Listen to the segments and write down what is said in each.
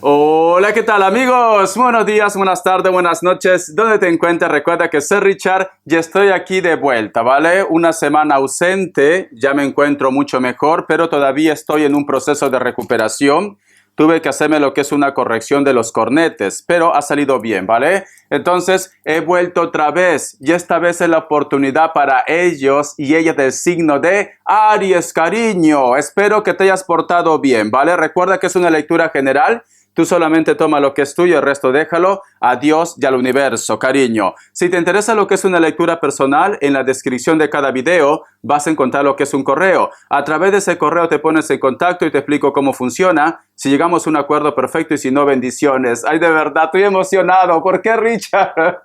Hola, ¿qué tal amigos? Buenos días, buenas tardes, buenas noches. ¿Dónde te encuentras? Recuerda que soy Richard y estoy aquí de vuelta, ¿vale? Una semana ausente, ya me encuentro mucho mejor, pero todavía estoy en un proceso de recuperación. Tuve que hacerme lo que es una corrección de los cornetes, pero ha salido bien, ¿vale? Entonces he vuelto otra vez y esta vez es la oportunidad para ellos y ellas del signo de Aries, cariño. Espero que te hayas portado bien, ¿vale? Recuerda que es una lectura general. Tú solamente toma lo que es tuyo, el resto déjalo a Dios y al universo, cariño. Si te interesa lo que es una lectura personal, en la descripción de cada video vas a encontrar lo que es un correo. A través de ese correo te pones en contacto y te explico cómo funciona. Si llegamos a un acuerdo perfecto y si no, bendiciones. Ay, de verdad, estoy emocionado. ¿Por qué, Richard?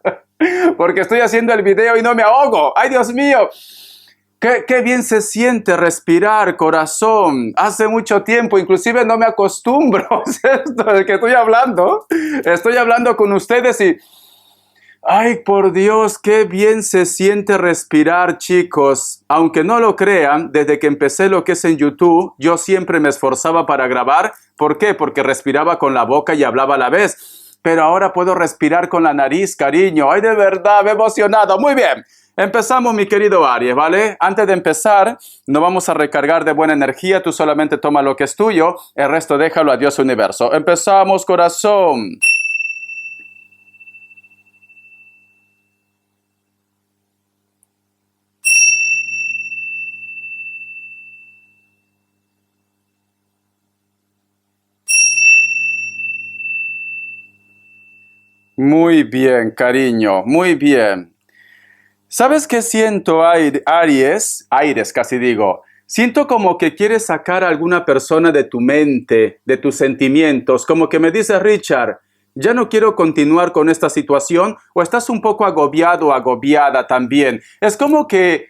Porque estoy haciendo el video y no me ahogo. Ay, Dios mío. Qué bien se siente respirar, corazón. Hace mucho tiempo, inclusive no me acostumbro. Esto del que estoy hablando. Estoy hablando con ustedes y... Ay, por Dios, qué bien se siente respirar, chicos. Aunque no lo crean, desde que empecé lo que es en YouTube, yo siempre me esforzaba para grabar. ¿Por qué? Porque respiraba con la boca y hablaba a la vez. Pero ahora puedo respirar con la nariz, cariño. Ay, de verdad, me he emocionado. Muy bien. Empezamos, mi querido Aries, ¿vale? Antes de empezar, nos vamos a recargar de buena energía. Tú solamente toma lo que es tuyo. El resto déjalo a Dios universo. Empezamos, corazón. Muy bien, cariño. Muy bien. ¿Sabes qué siento, Aries? Aires, casi digo. Siento como que quieres sacar a alguna persona de tu mente, de tus sentimientos, como que me dice Richard, ya no quiero continuar con esta situación, o estás un poco agobiado o agobiada también. Es como que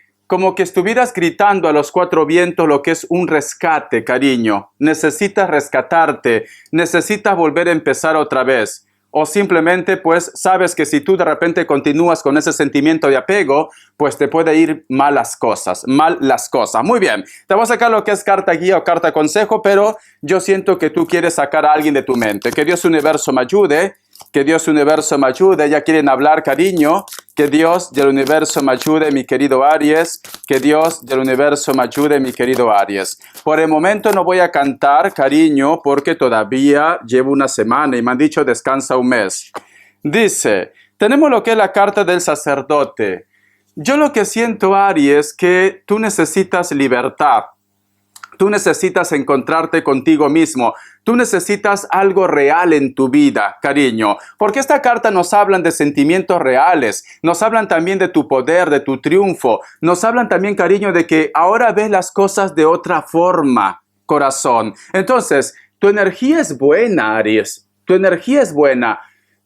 estuvieras gritando a los cuatro vientos lo que es un rescate, cariño. Necesitas rescatarte, necesitas volver a empezar otra vez. O simplemente, pues, sabes que si tú de repente continúas con ese sentimiento de apego, pues te puede ir mal las cosas, mal las cosas. Muy bien, te voy a sacar lo que es carta guía o carta consejo, pero yo siento que tú quieres sacar a alguien de tu mente. Que Dios universo me ayude, que Dios universo me ayude. Ya quieren hablar, cariño. Que Dios del universo me ayude, mi querido Aries. Que Dios del universo me ayude, mi querido Aries. Por el momento no voy a cantar, cariño, porque todavía llevo una semana y me han dicho descansa un mes. Dice, tenemos lo que es la carta del sacerdote. Yo lo que siento, Aries, que tú necesitas libertad. Tú necesitas encontrarte contigo mismo. Tú necesitas algo real en tu vida, cariño. Porque esta carta nos hablan de sentimientos reales. Nos hablan también de tu poder, de tu triunfo. Nos hablan también, cariño, de que ahora ves las cosas de otra forma, corazón. Entonces, tu energía es buena, Aries. Tu energía es buena.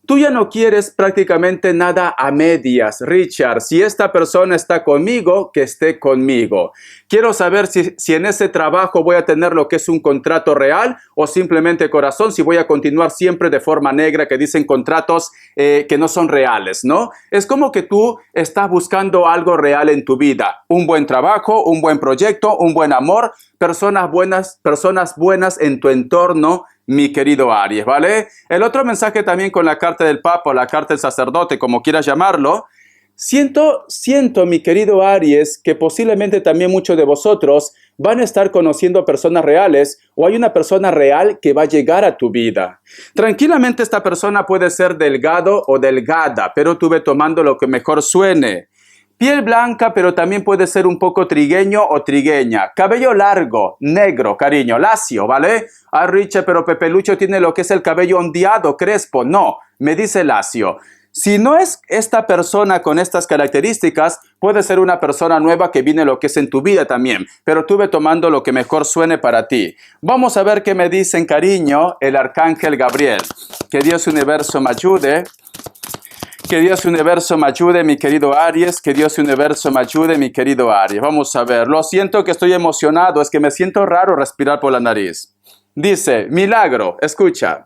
Tú ya no quieres prácticamente nada a medias, Richard. Si esta persona está conmigo, que esté conmigo. Quiero saber si en ese trabajo voy a tener lo que es un contrato real o simplemente, corazón, si voy a continuar siempre de forma negra, que dicen contratos que no son reales, ¿no? Es como que tú estás buscando algo real en tu vida. Un buen trabajo, un buen proyecto, un buen amor, personas buenas en tu entorno, mi querido Aries, ¿vale? El otro mensaje también con la carta del Papa o la carta del sacerdote, como quieras llamarlo. Siento, mi querido Aries, que posiblemente también muchos de vosotros van a estar conociendo personas reales o hay una persona real que va a llegar a tu vida. Tranquilamente esta persona puede ser delgado o delgada, pero tú ve tomando lo que mejor suene. Piel blanca, pero también puede ser un poco trigueño o trigueña. Cabello largo, negro, cariño, lacio, ¿vale? Ah, Richard, pero Pepe Lucho tiene lo que es el cabello ondeado, crespo. No, me dice lacio. Si no es esta persona con estas características, puede ser una persona nueva que viene lo que es en tu vida también. Pero tú ve tomando lo que mejor suene para ti. Vamos a ver qué me dicen, cariño, el arcángel Gabriel. Que Dios universo me ayude. Que Dios universo me ayude, mi querido Aries. Que Dios universo me ayude, mi querido Aries. Vamos a ver. Lo siento que estoy emocionado. Es que me siento raro respirar por la nariz. Dice, milagro. Escucha.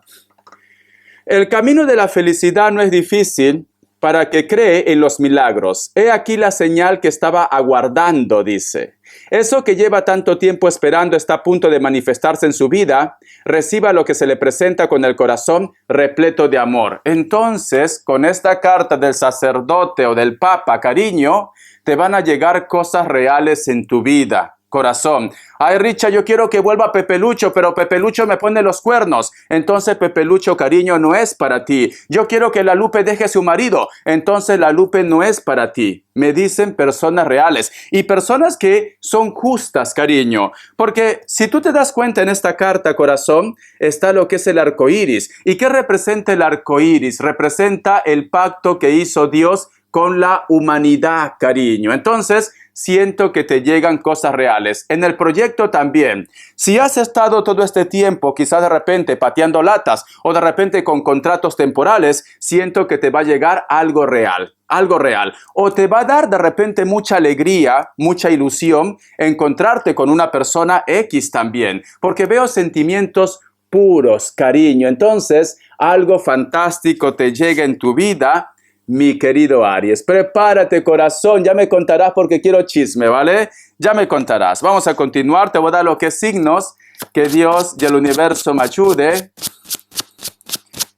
El camino de la felicidad no es difícil. para que cree en los milagros. He aquí la señal que estaba aguardando, dice. Eso que lleva tanto tiempo esperando está a punto de manifestarse en su vida. Reciba lo que se le presenta con el corazón repleto de amor. Entonces, con esta carta del sacerdote o del papa, cariño, te van a llegar cosas reales en tu vida. Corazón. Ay, Richa, yo quiero que vuelva Pepe Lucho, pero Pepe Lucho me pone los cuernos. Entonces Pepe Lucho, cariño, no es para ti. Yo quiero que la Lupe deje a su marido. Entonces la Lupe no es para ti. Me dicen personas reales y personas que son justas, cariño. Porque si tú te das cuenta en esta carta, corazón, está lo que es el arco iris. ¿Y qué representa el arco iris? Representa el pacto que hizo Dios con la humanidad, cariño. Entonces, siento que te llegan cosas reales. En el proyecto también. Si has estado todo este tiempo, quizás de repente pateando latas o de repente con contratos temporales, siento que te va a llegar algo real. Algo real. O te va a dar de repente mucha alegría, mucha ilusión encontrarte con una persona X también. Porque veo sentimientos puros, cariño. Entonces, algo fantástico te llega en tu vida. Mi querido Aries, prepárate, corazón, ya me contarás porque quiero chisme, ¿vale? Ya me contarás. Vamos a continuar, te voy a dar lo que es signos. Que Dios y el universo me ayude.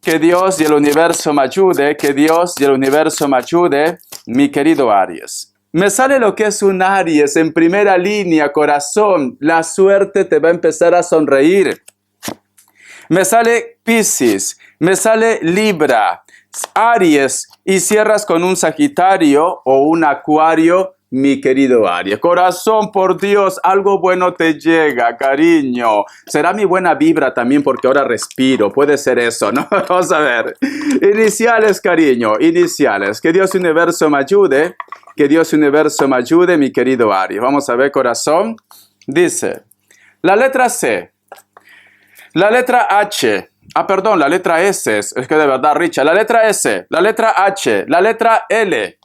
Que Dios y el universo me ayude. Que Dios y el universo me ayude, mi querido Aries. Me sale lo que es un Aries en primera línea, corazón. La suerte te va a empezar a sonreír. Me sale Piscis, me sale Libra, Aries y cierras con un Sagitario o un Acuario, mi querido Aries. Corazón, por Dios, algo bueno te llega, cariño. Será mi buena vibra también porque ahora respiro. Puede ser eso, ¿no? Vamos a ver. Iniciales, cariño, iniciales. Que Dios universo me ayude. Que Dios universo me ayude, mi querido Aries. Vamos a ver, corazón. Dice, la letra C. La letra H. Perdón, la letra S, es que de verdad, Richard. La letra S, la letra H, la letra L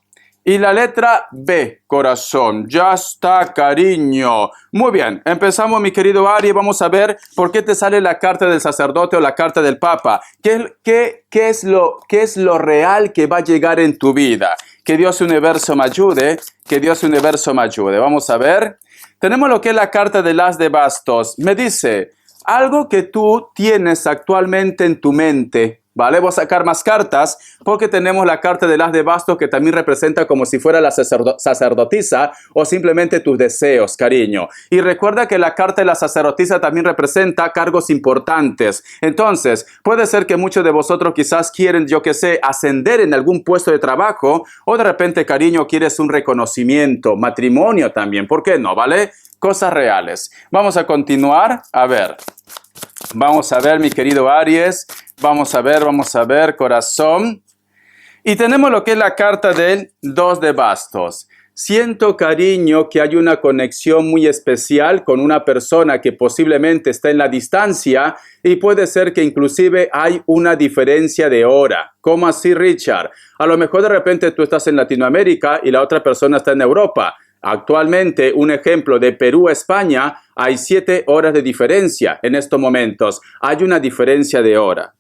y la letra B, corazón. Ya está, cariño. Muy bien, empezamos, mi querido Aries. Vamos a ver por qué te sale la carta del sacerdote o la carta del papa. ¿Qué es lo real que va a llegar en tu vida? Que Dios universo me ayude, que Dios universo me ayude. Vamos a ver. Tenemos lo que es la carta del as de bastos. Me dice, algo que tú tienes actualmente en tu mente, ¿vale? Voy a sacar más cartas porque tenemos la carta del as de bastos que también representa como si fuera la sacerdotisa o simplemente tus deseos, cariño. Y recuerda que la carta de la sacerdotisa también representa cargos importantes. Entonces, puede ser que muchos de vosotros quizás quieren, yo que sé, ascender en algún puesto de trabajo o de repente, cariño, quieres un reconocimiento, matrimonio también. ¿Por qué no, vale? Cosas reales. Vamos a continuar. A ver. Vamos a ver, mi querido Aries. Vamos a ver, corazón. Y tenemos lo que es la carta del 2 de bastos. Siento, cariño, que hay una conexión muy especial con una persona que posiblemente está en la distancia y puede ser que inclusive hay una diferencia de hora. ¿Cómo así, Richard? A lo mejor de repente tú estás en Latinoamérica y la otra persona está en Europa. Actualmente, un ejemplo de Perú a España, hay 7 horas de diferencia en estos momentos. Hay una diferencia de hora.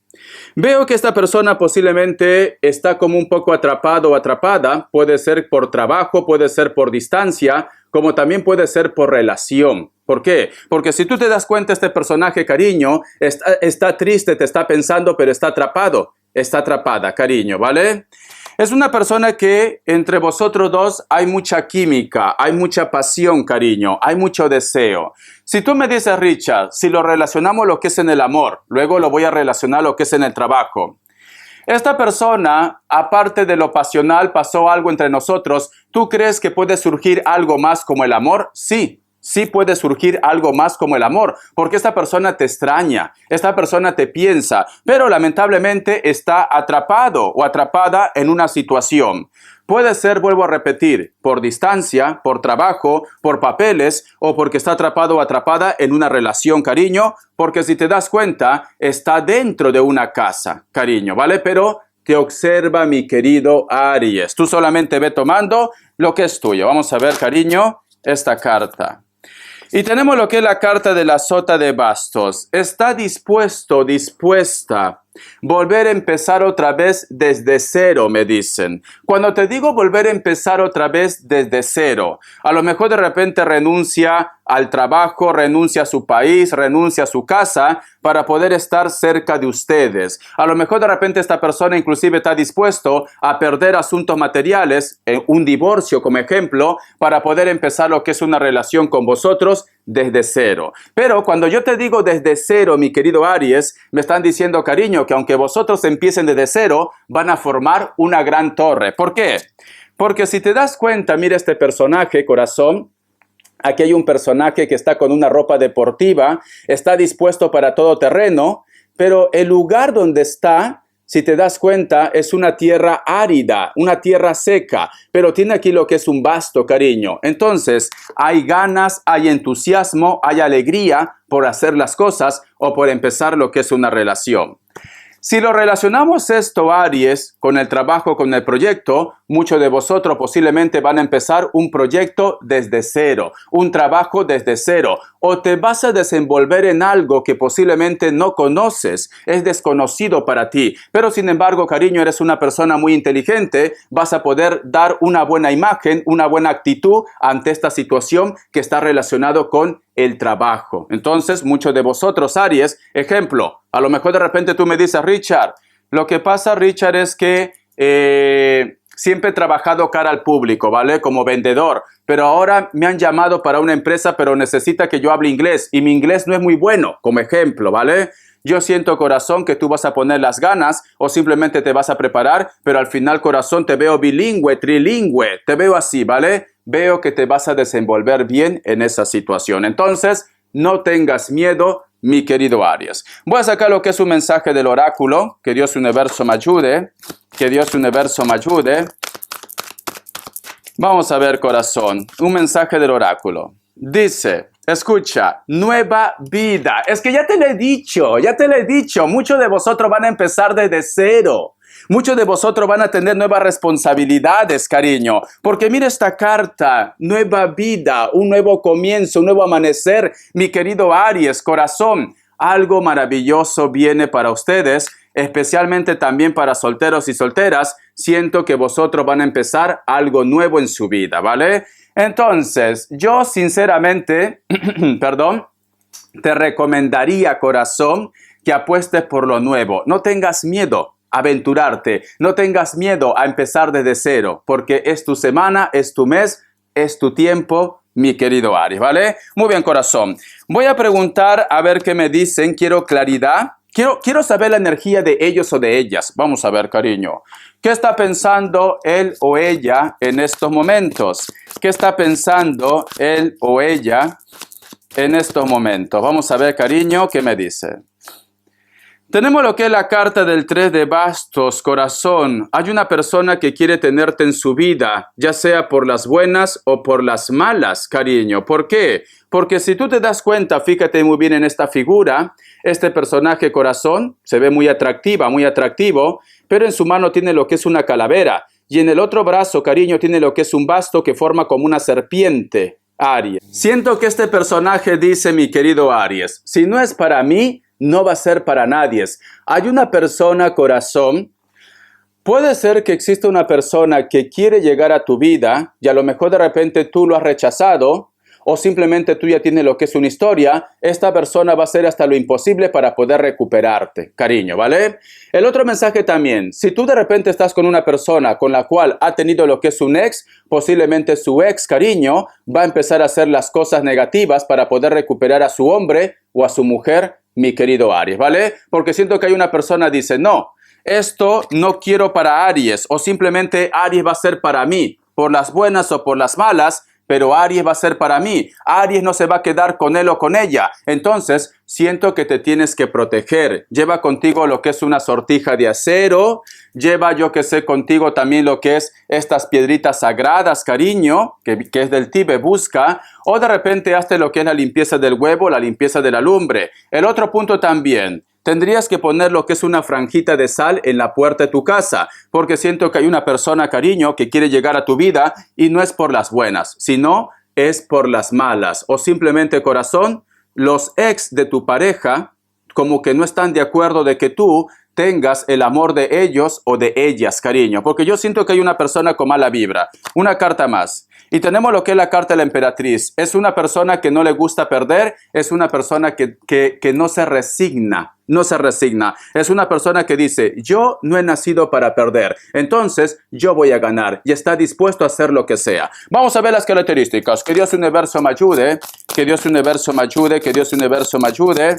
Veo que esta persona posiblemente está como un poco atrapado o atrapada. Puede ser por trabajo, puede ser por distancia, como también puede ser por relación. ¿Por qué? Porque si tú te das cuenta, este personaje, cariño, está triste, te está pensando, pero está atrapado. Está atrapada, cariño, ¿vale? Es una persona que entre vosotros dos hay mucha química, hay mucha pasión, cariño, hay mucho deseo. Si tú me dices, Richard, si lo relacionamos lo que es en el amor, luego lo voy a relacionar lo que es en el trabajo. Esta persona, aparte de lo pasional, pasó algo entre nosotros. ¿Tú crees que puede surgir algo más como el amor? Sí. Sí puede surgir algo más como el amor, porque esta persona te extraña, esta persona te piensa, pero lamentablemente está atrapado o atrapada en una situación. Puede ser, vuelvo a repetir, por distancia, por trabajo, por papeles o porque está atrapado o atrapada en una relación, cariño, porque si te das cuenta, está dentro de una casa, cariño, ¿vale? Pero te observa, mi querido Aries. Tú solamente ve tomando lo que es tuyo. Vamos a ver, cariño, esta carta. Y tenemos lo que es la carta de la sota de bastos. Está dispuesta Volver a empezar otra vez desde cero, me dicen. Cuando te digo volver a empezar otra vez desde cero, a lo mejor de repente renuncia al trabajo, renuncia a su país, renuncia a su casa para poder estar cerca de ustedes. A lo mejor de repente esta persona inclusive está dispuesto a perder asuntos materiales, un divorcio como ejemplo, para poder empezar lo que es una relación con vosotros desde cero. Pero cuando yo te digo desde cero, mi querido Aries, me están diciendo, cariño, que aunque vosotros empiecen desde cero, van a formar una gran torre. ¿Por qué? Porque si te das cuenta, mira este personaje, corazón. Aquí hay un personaje que está con una ropa deportiva, está dispuesto para todo terreno, pero el lugar donde está, si te das cuenta, es una tierra árida, una tierra seca, pero tiene aquí lo que es un basto, cariño. Entonces, hay ganas, hay entusiasmo, hay alegría por hacer las cosas o por empezar lo que es una relación. Si lo relacionamos esto, Aries, con el trabajo, con el proyecto, muchos de vosotros posiblemente van a empezar un proyecto desde cero, un trabajo desde cero, o te vas a desenvolver en algo que posiblemente no conoces, es desconocido para ti, pero sin embargo, cariño, eres una persona muy inteligente, vas a poder dar una buena imagen, una buena actitud ante esta situación que está relacionado con el trabajo. Entonces, muchos de vosotros, Aries, ejemplo, a lo mejor de repente tú me dices, Richard, lo que pasa, Richard, es que siempre he trabajado cara al público, ¿vale? Como vendedor, pero ahora me han llamado para una empresa, pero necesita que yo hable inglés y mi inglés no es muy bueno, como ejemplo, ¿vale? Yo siento, corazón, que tú vas a poner las ganas o simplemente te vas a preparar, pero al final, corazón, te veo bilingüe, trilingüe, te veo así, ¿vale? Veo que te vas a desenvolver bien en esa situación. Entonces, no tengas miedo, mi querido Aries. Voy a sacar lo que es un mensaje del oráculo. Que Dios universo me ayude. Que Dios universo me ayude. Vamos a ver, corazón. Un mensaje del oráculo. Dice, escucha, nueva vida. Es que ya te lo he dicho. Muchos de vosotros van a empezar desde cero. Muchos de vosotros van a tener nuevas responsabilidades, cariño. Porque mira esta carta, nueva vida, un nuevo comienzo, un nuevo amanecer. Mi querido Aries, corazón, algo maravilloso viene para ustedes, especialmente también para solteros y solteras. Siento que vosotros van a empezar algo nuevo en su vida, ¿vale? Entonces, yo sinceramente, te recomendaría, corazón, que apuestes por lo nuevo. No tengas miedo a aventurarte, no tengas miedo a empezar desde cero, porque es tu semana, es tu mes, es tu tiempo, mi querido Aries, ¿vale? Muy bien, corazón. Voy a preguntar a ver qué me dicen, quiero claridad. Quiero saber la energía de ellos o de ellas. Vamos a ver, cariño. ¿Qué está pensando él o ella en estos momentos? ¿Qué está pensando él o ella en estos momentos? Vamos a ver, cariño, ¿qué me dice? Tenemos lo que es la carta del 3 de bastos, corazón. Hay una persona que quiere tenerte en su vida, ya sea por las buenas o por las malas, cariño. ¿Por qué? Porque si tú te das cuenta, fíjate muy bien en esta figura, este personaje, corazón, se ve muy atractiva, muy atractivo, pero en su mano tiene lo que es una calavera. Y en el otro brazo, cariño, tiene lo que es un basto que forma como una serpiente, Aries. Siento que este personaje dice, mi querido Aries, si no es para mí, no va a ser para nadie. Hay una persona, corazón, puede ser que exista una persona que quiere llegar a tu vida y a lo mejor de repente tú lo has rechazado o simplemente tú ya tienes lo que es una historia. Esta persona va a hacer hasta lo imposible para poder recuperarte, cariño, ¿vale? El otro mensaje también, si tú de repente estás con una persona con la cual ha tenido lo que es un ex, posiblemente su ex, cariño, va a empezar a hacer las cosas negativas para poder recuperar a su hombre o a su mujer, mi querido Aries, ¿vale? Porque siento que hay una persona que dice, no, esto no quiero para Aries, o simplemente Aries va a ser para mí, por las buenas o por las malas, pero Aries va a ser para mí. Aries no se va a quedar con él o con ella. Entonces, siento que te tienes que proteger. Lleva contigo lo que es una sortija de acero. Lleva, yo que sé, contigo también lo que es estas piedritas sagradas, cariño, que es del Tíbet, busca. O de repente hazte lo que es la limpieza del huevo, la limpieza de la lumbre. El otro punto también. Tendrías que poner lo que es una franjita de sal en la puerta de tu casa, porque siento que hay una persona, cariño, que quiere llegar a tu vida y no es por las buenas, sino es por las malas. O simplemente, corazón, los ex de tu pareja como que no están de acuerdo de que tú tengas el amor de ellos o de ellas, cariño. Porque yo siento que hay una persona con mala vibra. Una carta más. Y tenemos lo que es la carta de la emperatriz. Es una persona que no le gusta perder. Es una persona que no se resigna. No se resigna. Es una persona que dice, yo no he nacido para perder. Entonces, yo voy a ganar. Y está dispuesto a hacer lo que sea. Vamos a ver las características. Que Dios Universo me ayude. Que Dios Universo me ayude. Que Dios Universo me ayude.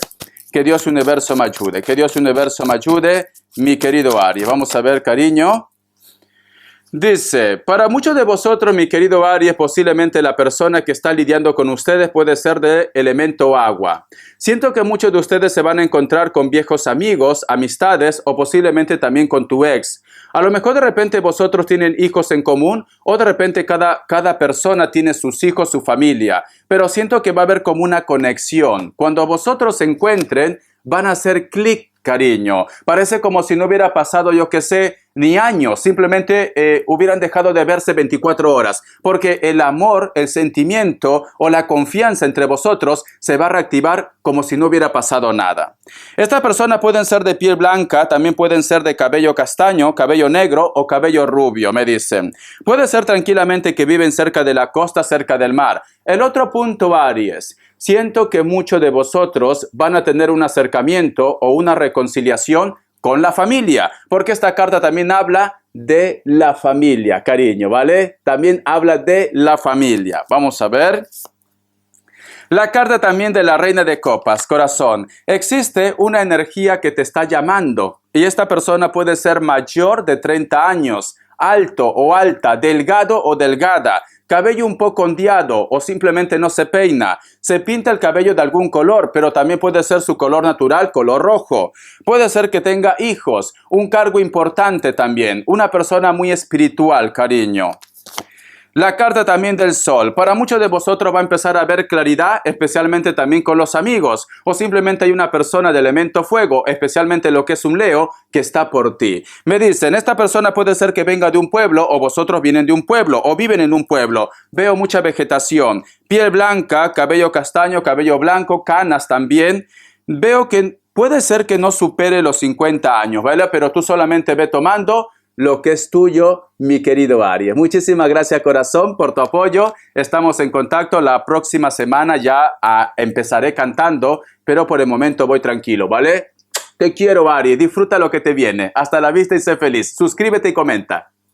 Que Dios Universo me ayude. Que Dios Universo me ayude. Mi querido Aries. Vamos a ver, cariño. Dice, para muchos de vosotros, mi querido Aries, posiblemente la persona que está lidiando con ustedes puede ser de elemento agua. Siento que muchos de ustedes se van a encontrar con viejos amigos, amistades o posiblemente también con tu ex. A lo mejor de repente vosotros tienen hijos en común o de repente cada persona tiene sus hijos, su familia. Pero siento que va a haber como una conexión. Cuando vosotros se encuentren, van a hacer clic, cariño. Parece como si no hubiera pasado, yo qué sé, ni años. Simplemente hubieran dejado de verse 24 horas. Porque el amor, el sentimiento o la confianza entre vosotros se va a reactivar como si no hubiera pasado nada. Estas personas pueden ser de piel blanca, también pueden ser de cabello castaño, cabello negro o cabello rubio, me dicen. Puede ser tranquilamente que viven cerca de la costa, cerca del mar. El otro punto, Aries. Siento que muchos de vosotros van a tener un acercamiento o una reconciliación con la familia, porque esta carta también habla de la familia, cariño, ¿vale? También habla de la familia. Vamos a ver. La carta también de la Reina de Copas, corazón. Existe una energía que te está llamando y esta persona puede ser mayor de 30 años, alto o alta, delgado o delgada, cabello un poco ondeado o simplemente no se peina. Se pinta el cabello de algún color, pero también puede ser su color natural, color rojo. Puede ser que tenga hijos, un cargo importante también, una persona muy espiritual, cariño. La carta también del sol. Para muchos de vosotros va a empezar a haber claridad, especialmente también con los amigos. O simplemente hay una persona de elemento fuego, especialmente lo que es un Leo, que está por ti. Me dicen, esta persona puede ser que venga de un pueblo, o vosotros vienen de un pueblo, o viven en un pueblo. Veo mucha vegetación. Piel blanca, cabello castaño, cabello blanco, canas también. Veo que puede ser que no supere los 50 años, ¿vale? Pero tú solamente ve tomando lo que es tuyo, mi querido Aries. Muchísimas gracias, corazón, por tu apoyo. Estamos en contacto. La próxima semana ya empezaré cantando, pero por el momento voy tranquilo, ¿vale? Te quiero, Aries. Disfruta lo que te viene. Hasta la vista y sé feliz. Suscríbete y comenta.